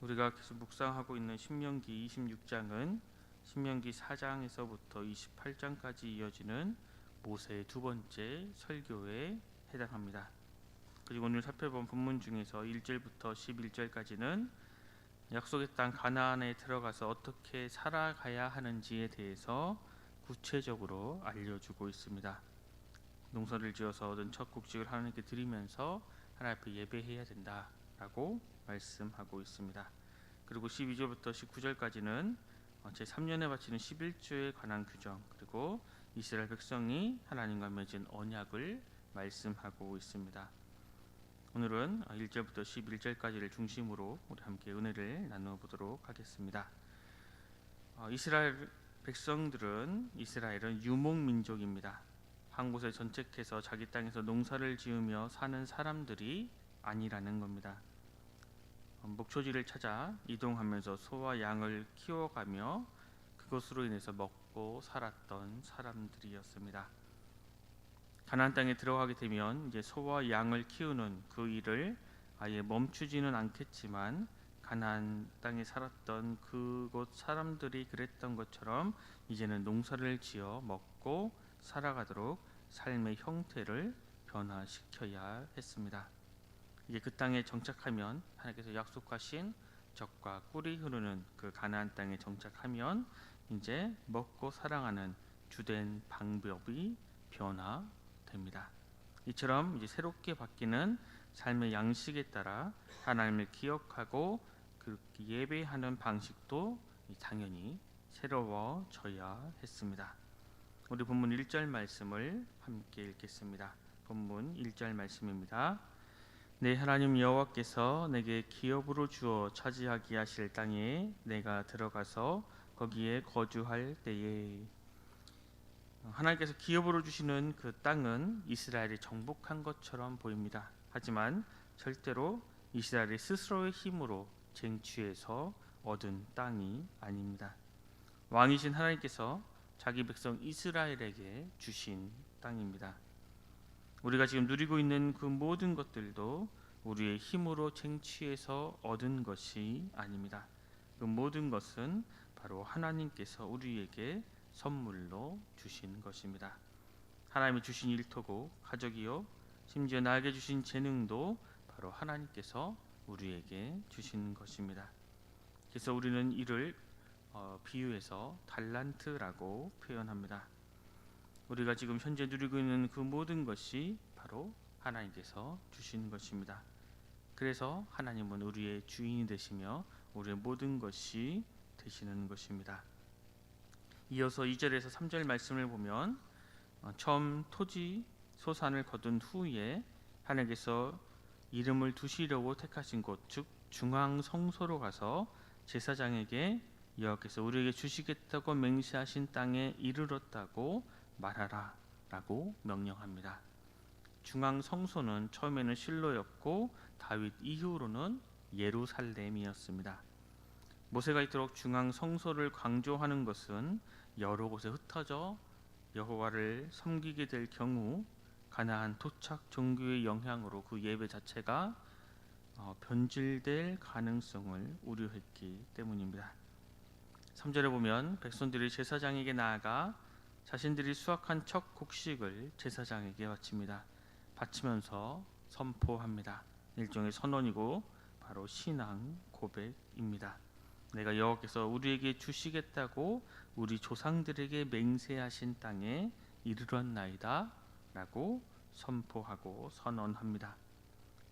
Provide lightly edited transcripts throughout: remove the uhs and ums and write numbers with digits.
우리가 계속 묵상하고 있는 신명기 26장은 신명기 4장에서부터 28장까지 이어지는 모세의 두 번째 설교에 해당합니다. 그리고 오늘 살펴본 본문 중에서 1절부터 11절까지는 약속의 땅 가나안에 들어가서 어떻게 살아가야 하는지에 대해서 구체적으로 알려주고 있습니다. 농사를 지어서 얻은 첫 곡식을 하나님께 드리면서 하나님 앞에 예배해야 된다라고 말씀하고 있습니다. 그리고 12절부터 19절까지는 제3년에 바치는 11조에 관한 규정, 그리고 이스라엘 백성이 하나님과 맺은 언약을 말씀하고 있습니다. 오늘은 1절부터 11절까지를 중심으로 우리 함께 은혜를 나누어 보도록 하겠습니다. 이스라엘 백성들은 이스라엘은 유목민족입니다. 한 곳에 전책해서 자기 땅에서 농사를 지으며 사는 사람들이 아니라는 겁니다. 목초지를 찾아 이동하면서 소와 양을 키워가며 그것으로 인해서 먹고 살았던 사람들이었습니다. 가나안 땅에 들어가게 되면 이제 소와 양을 키우는 그 일을 아예 멈추지는 않겠지만 가나안 땅에 살았던 그곳 사람들이 그랬던 것처럼 이제는 농사를 지어 먹고 살아가도록 삶의 형태를 변화시켜야 했습니다. 이제 그 땅에 정착하면 하나님께서 약속하신 젖과 꿀이 흐르는 그 가나안 땅에 정착하면 이제 먹고 살아가는 주된 방법이 변화됩니다. 이처럼 이제 새롭게 바뀌는 삶의 양식에 따라 하나님을 기억하고 그렇게 예배하는 방식도 당연히 새로워져야 했습니다. 우리 본문 1절 말씀을 함께 읽겠습니다. 본문 1절 말씀입니다. 내 하나님 여호와께서 내게 기업으로 주어 차지하게 하실 땅에 내가 들어가서 거기에 거주할 때에. 하나님께서 기업으로 주시는 그 땅은 이스라엘이 정복한 것처럼 보입니다. 하지만 절대로 이스라엘이 스스로의 힘으로 쟁취해서 얻은 땅이 아닙니다. 왕이신 하나님께서 자기 백성 이스라엘에게 주신 땅입니다. 우리가 지금 누리고 있는 그 모든 것들도 우리의 힘으로 쟁취해서 얻은 것이 아닙니다. 그 모든 것은 바로 하나님께서 우리에게 선물로 주신 것입니다. 하나님이 주신 일터고 가족이요, 심지어 나에게 주신 재능도 바로 하나님께서 우리에게 주신 것입니다. 그래서 우리는 이를 비유해서 달란트라고 표현합니다. 우리가 지금 현재 누리고 있는 그 모든 것이 바로 하나님께서 주신 것입니다. 그래서 하나님은 우리의 주인이 되시며 우리의 모든 것이 되시는 것입니다. 이어서 2절에서 3절 말씀을 보면 처음 토지 소산을 거둔 후에 하나님께서 이름을 두시려고 택하신 곳, 즉 중앙 성소로 가서 제사장에게 여호와께서 우리에게 주시겠다고 맹세하신 땅에 이르렀다고 말하라 라고 명령합니다. 중앙 성소는 처음에는 실로였고 다윗 이후로는 예루살렘이었습니다. 모세가 이토록 중앙 성소를 강조하는 것은 여러 곳에 흩어져 여호와를 섬기게 될 경우 가나안 토착 종교의 영향으로 그 예배 자체가 변질될 가능성을 우려했기 때문입니다. 3절에 보면 백성들이 제사장에게 나아가 자신들이 수확한 첫 곡식을 제사장에게 바칩니다. 바치면서 선포합니다. 일종의 선언이고 바로 신앙 고백입니다. 내가 여호와께서 우리에게 주시겠다고 우리 조상들에게 맹세하신 땅에 이르렀나이다 라고 선포하고 선언합니다.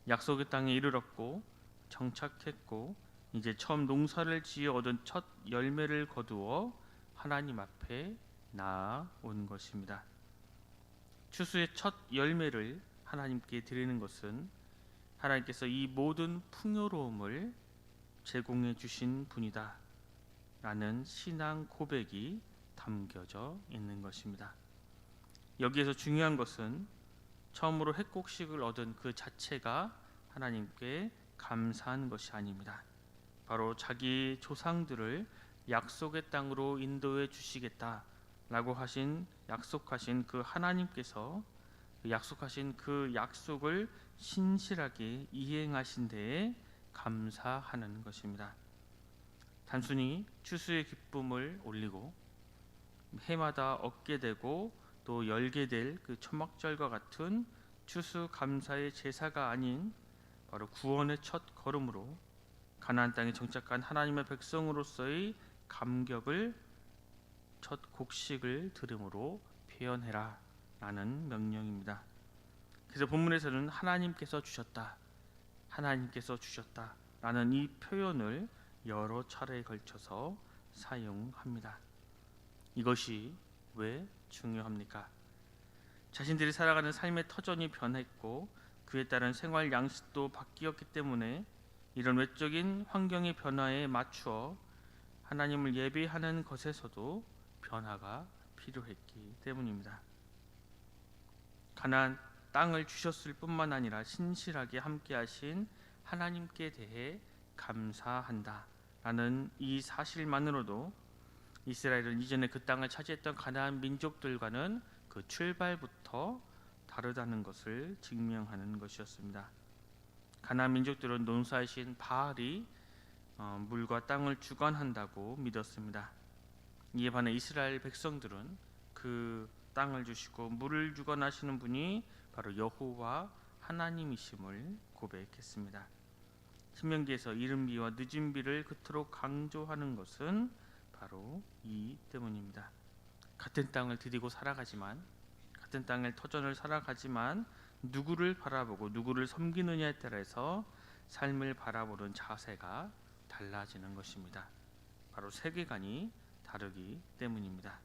약속의 땅에 이르렀고 정착했고 이제 처음 농사를 지어 얻은 첫 열매를 거두어 하나님 앞에 나아온 것입니다. 추수의 첫 열매를 하나님께 드리는 것은 하나님께서 이 모든 풍요로움을 제공해 주신 분이다 라는 신앙 고백이 담겨져 있는 것입니다. 여기에서 중요한 것은 처음으로 핵곡식을 얻은 그 자체가 하나님께 감사한 것이 아닙니다. 바로 자기 조상들을 약속의 땅으로 인도해 주시겠다 라고 약속하신 그 하나님께서 약속하신 그 약속을 신실하게 이행하신 데에 감사하는 것입니다. 단순히 추수의 기쁨을 올리고 해마다 얻게 되고 또 열게 될 그 초막절과 같은 추수 감사의 제사가 아닌 바로 구원의 첫 걸음으로 가나안 땅에 정착한 하나님의 백성으로서의 감격을 첫 곡식을 들음으로 표현해라 라는 명령입니다. 그래서 본문에서는 하나님께서 주셨다 라는 이 표현을 여러 차례에 걸쳐서 사용합니다. 이것이 왜 중요합니까? 자신들이 살아가는 삶의 터전이 변했고 그에 따른 생활 양식도 바뀌었기 때문에 이런 외적인 환경의 변화에 맞추어 하나님을 예배하는 것에서도 변화가 필요했기 때문입니다. 가나안 땅을 주셨을 뿐만 아니라 신실하게 함께하신 하나님께 대해 감사한다 라는 이 사실만으로도 이스라엘은 이전에 그 땅을 차지했던 가나안 민족들과는 그 출발부터 다르다는 것을 증명하는 것이었습니다. 가나안 민족들은 농사이신 바알이 물과 땅을 주관한다고 믿었습니다. 이에 반해 이스라엘 백성들은 그 땅을 주시고 물을 주관하시는 분이 바로 여호와 하나님이심을 고백했습니다. 신명기에서 이른 비와 늦은 비를 그토록 강조하는 것은 바로 이 때문입니다. 같은 땅을 디디고 살아가지만, 같은 땅을 터전을 살아가지만 누구를 바라보고 누구를 섬기느냐에 따라서 삶을 바라보는 자세가 달라지는 것입니다. 바로 세계관이 다르기 때문입니다.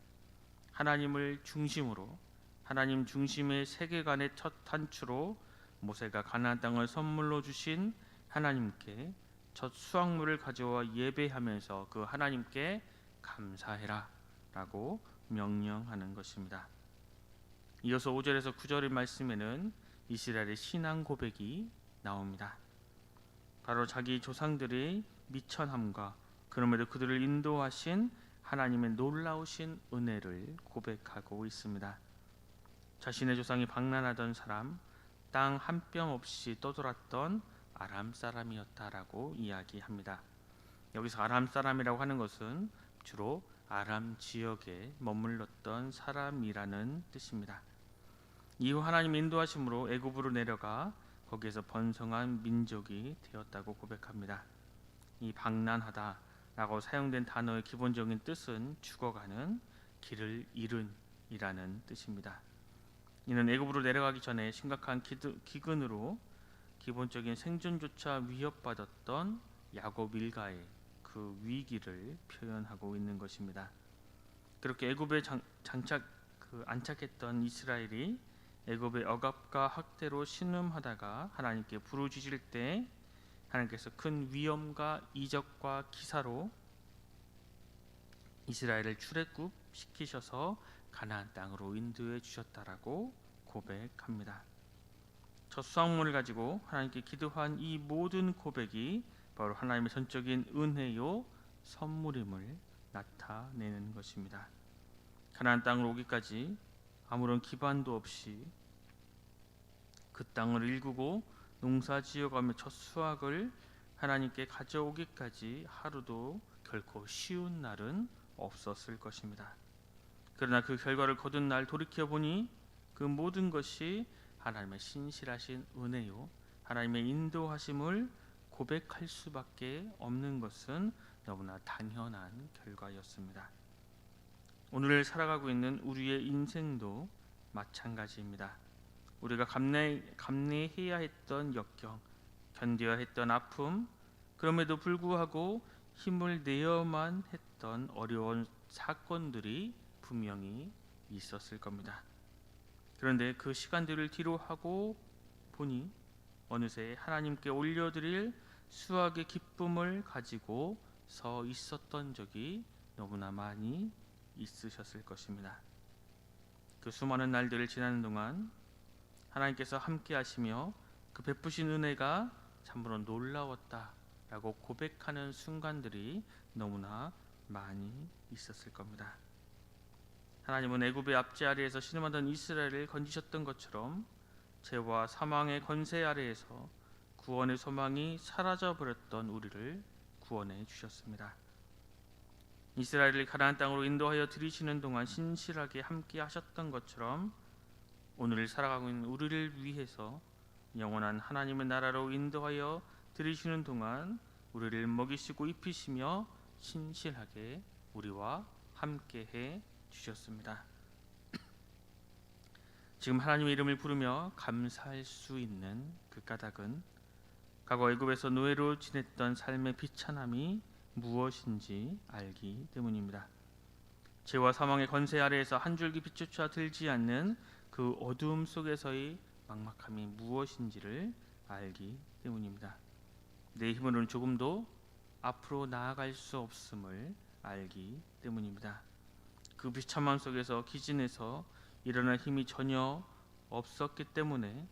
하나님을 중심으로, 하나님 중심의 세계관의 첫 단추로 모세가 가나안 땅을 선물로 주신 하나님께 첫 수확물을 가져와 예배하면서 그 하나님께 감사해라 라고 명령하는 것입니다. 이어서 5절에서 9절의 말씀에는 이스라엘의 신앙 고백이 나옵니다. 바로 자기 조상들의 미천함과 그럼에도 그들을 인도하신 하나님의 놀라우신 은혜를 고백하고 있습니다. 자신의 조상이 방랑하던 사람, 땅 한 뼘 없이 떠돌았던 아람 사람이었다라고 이야기합니다. 여기서 아람 사람이라고 하는 것은 주로 아람 지역에 머물렀던 사람이라는 뜻입니다. 이후 하나님 인도하심으로 애굽으로 내려가 거기에서 번성한 민족이 되었다고 고백합니다. 이 방난하다라고 사용된 단어의 기본적인 뜻은 죽어가는, 길을 잃은 이라는 뜻입니다. 이는 애굽으로 내려가기 전에 심각한 기근으로 기본적인 생존조차 위협받았던 야곱 일가의 그 위기를 표현하고 있는 것입니다. 그렇게 애굽에 안착했던 이스라엘이 애굽의 억압과 학대로 신음하다가 하나님께 부르짖을 때 하나님께서 큰 위험과 이적과 기사로 이스라엘을 출애굽시키셔서 가나안 땅으로 인도해 주셨다라고 고백합니다. 첫 수확물을 가지고 하나님께 기도한 이 모든 고백이 바로 하나님의 전적인 은혜요 선물임을 나타내는 것입니다. 가나안 땅으로 오기까지 아무런 기반도 없이 그 땅을 일구고 농사 지어가며 첫 수확을 하나님께 가져오기까지 하루도 결코 쉬운 날은 없었을 것입니다. 그러나 그 결과를 거둔 날 돌이켜보니 그 모든 것이 하나님의 신실하신 은혜요 하나님의 인도하심을 고백할 수밖에 없는 것은 너무나 당연한 결과였습니다. 오늘 살아가고 있는 우리의 인생도 마찬가지입니다. 우리가 감내해야 했던 역경, 견뎌야 했던 아픔, 그럼에도 불구하고 힘을 내어만 했던 어려운 사건들이 분명히 있었을 겁니다. 그런데 그 시간들을 뒤로 하고 보니 어느새 하나님께 올려드릴 수확의 기쁨을 가지고 서 있었던 적이 너무나 많이 있으셨을 것입니다. 그 수많은 날들을 지나는 동안 하나님께서 함께 하시며 그 베푸신 은혜가 참으로 놀라웠다라고 고백하는 순간들이 너무나 많이 있었을 겁니다. 하나님은 애굽의 압제 아래에서 신음하던 이스라엘을 건지셨던 것처럼 죄와 사망의 권세 아래에서 구원의 소망이 사라져 버렸던 우리를 구원해 주셨습니다. 이스라엘을 가나안 땅으로 인도하여 들이시는 동안 신실하게 함께 하셨던 것처럼 오늘 살아가고 있는 우리를 위해서 영원한 하나님의 나라로 인도하여 들이시는 동안 우리를 먹이시고 입히시며 신실하게 우리와 함께 해 주셨습니다. 지금 하나님의 이름을 부르며 감사할 수 있는 그 까닭은 과거 애굽에서 노예로 지냈던 삶의 비참함이 무엇인지 알기 때문입니다. 죄와 사망의 권세 아래에서 한 줄기 빛조차 들지 않는 그 어두움 속에서의 막막함이 무엇인지를 알기 때문입니다. 내 힘으로는 조금도 앞으로 나아갈 수 없음을 알기 때문입니다. 그 비참함 속에서 기진해서 일어날 힘이 전혀 없었기 때문에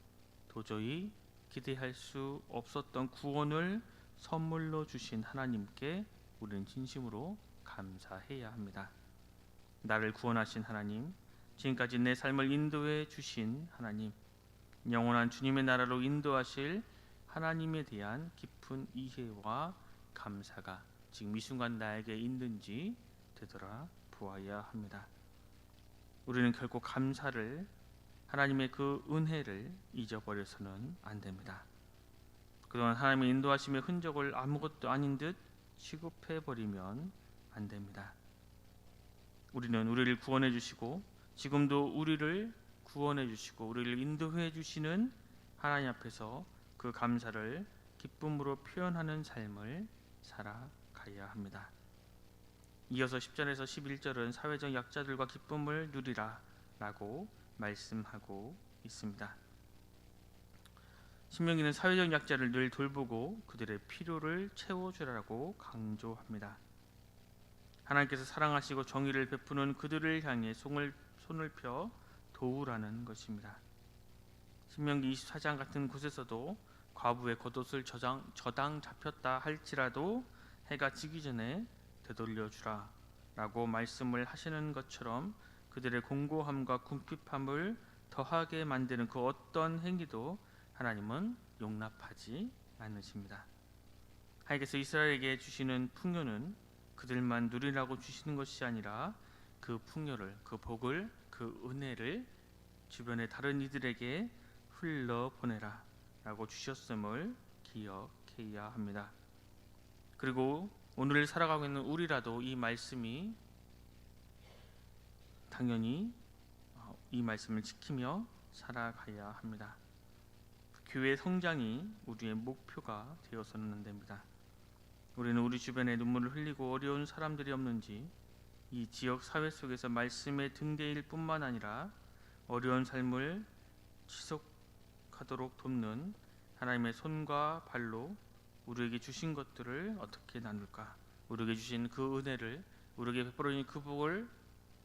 도저히 기대할 수 없었던 구원을 선물로 주신 하나님께 우리는 진심으로 감사해야 합니다. 나를 구원하신 하나님, 지금까지 내 삶을 인도해 주신 하나님, 영원한 주님의 나라로 인도하실 하나님에 대한 깊은 이해와 감사가 지금 이 순간 나에게 있는지 되돌아 보아야 합니다. 우리는 결코 감사를, 하나님의 그 은혜를 잊어버려서는 안 됩니다. 그동안 하나님의 인도하심의 흔적을 아무것도 아닌 듯 취급해버리면 안 됩니다. 우리는 우리를 구원해 주시고 지금도 우리를 구원해 주시고 우리를 인도해 주시는 하나님 앞에서 그 감사를 기쁨으로 표현하는 삶을 살아가야 합니다. 이어서 10절에서 11절은 사회적 약자들과 기쁨을 누리라 라고 말씀하고 있습니다. 신명기는 사회적 약자를 늘 돌보고 그들의 필요를 채워주라고 강조합니다. 하나님께서 사랑하시고 정의를 베푸는 그들을 향해 손을 펴 도우라는 것입니다. 신명기 24장 같은 곳에서도 과부의 겉옷을 저당 잡혔다 할지라도 해가 지기 전에 되돌려주라 라고 말씀을 하시는 것처럼 그들의 공고함과 궁핍함을 더하게 만드는 그 어떤 행위도 하나님은 용납하지 않으십니다. 하나님께서 이스라엘에게 주시는 풍요는 그들만 누리라고 주시는 것이 아니라 그 풍요를, 그 복을, 그 은혜를 주변의 다른 이들에게 흘러보내라 라고 주셨음을 기억해야 합니다. 그리고 오늘 살아가고 있는 우리라도 이 말씀이 당연히 이 말씀을 지키며 살아가야 합니다. 교회 성장이 우리의 목표가 되어서는 안 됩니다. 우리는 우리 주변에 눈물을 흘리고 어려운 사람들이 없는지, 이 지역 사회 속에서 말씀의 등대일 뿐만 아니라 어려운 삶을 지속하도록 돕는 하나님의 손과 발로 우리에게 주신 것들을 어떻게 나눌까? 우리에게 주신 그 은혜를, 우리에게 베풀어 주신 그 복을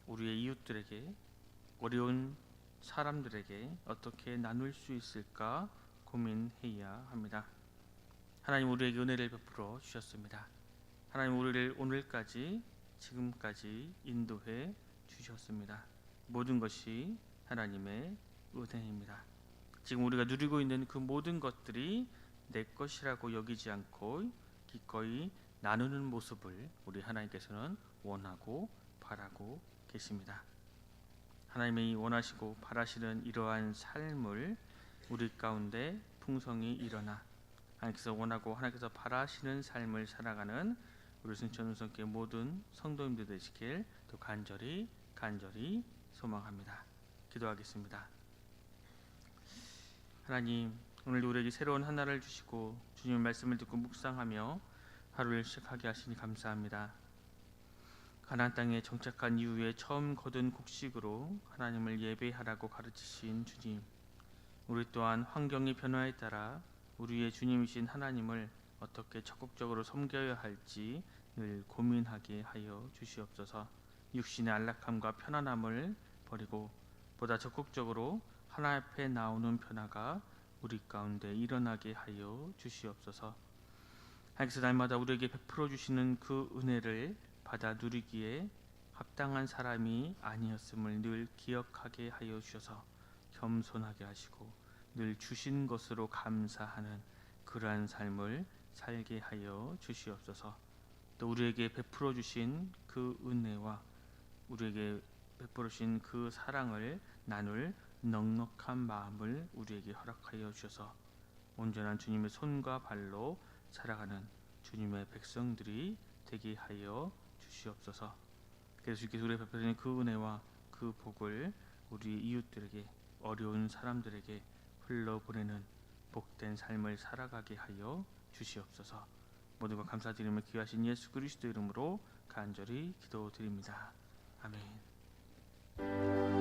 우리의 이웃들에게, 어려운 사람들에게 어떻게 나눌 수 있을까 고민해야 합니다. 하나님 우리에게 은혜를 베풀어 주셨습니다. 하나님 우리를 오늘까지, 지금까지 인도해 주셨습니다. 모든 것이 하나님의 은혜입니다. 지금 우리가 누리고 있는 그 모든 것들이 내 것이라고 여기지 않고 기꺼이 나누는 모습을 우리 하나님께서는 원하고 바라고 계십니다. 하나님이 원하시고 바라시는 이러한 삶을 우리 가운데 풍성히 일어나 하나님께서 원하고 하나님께서 바라시는 삶을 살아가는 우리 순천운성교회 모든 성도님들 되시길 또 간절히 소망합니다. 기도하겠습니다. 하나님, 오늘 우리에게 새로운 하나를 주시고 주님의 말씀을 듣고 묵상하며 하루를 시작하게 하시니 감사합니다. 가나안 땅에 정착한 이후에 처음 거둔 곡식으로 하나님을 예배하라고 가르치신 주님, 우리 또한 환경의 변화에 따라 우리의 주님이신 하나님을 어떻게 적극적으로 섬겨야 할지 늘 고민하게 하여 주시옵소서. 육신의 안락함과 편안함을 버리고 보다 적극적으로 하나님 앞에 나오는 변화가 우리 가운데 일어나게 하여 주시옵소서. 하나님께서 날마다 우리에게 베풀어 주시는 그 은혜를 받아 누리기에 합당한 사람이 아니었음을 늘 기억하게 하여 주셔서 겸손하게 하시고 늘 주신 것으로 감사하는 그러한 삶을 살게 하여 주시옵소서. 또 우리에게 베풀어 주신 그 은혜와 우리에게 베풀어 주신 그 사랑을 나눌 넉넉한 마음을 우리에게 허락하여 주셔서 온전한 주님의 손과 발로 살아가는 주님의 백성들이 되게 하여 주시옵소서. 그래서 주께서 우리에게 베풀어 주신 그 은혜와 그 복을 우리 이웃들에게, 어려운 사람들에게 흘러보내는 복된 삶을 살아가게 하여 주시옵소서. 모든 것 감사드리며 귀하신 예수 그리스도 이름으로 간절히 기도드립니다. 아멘.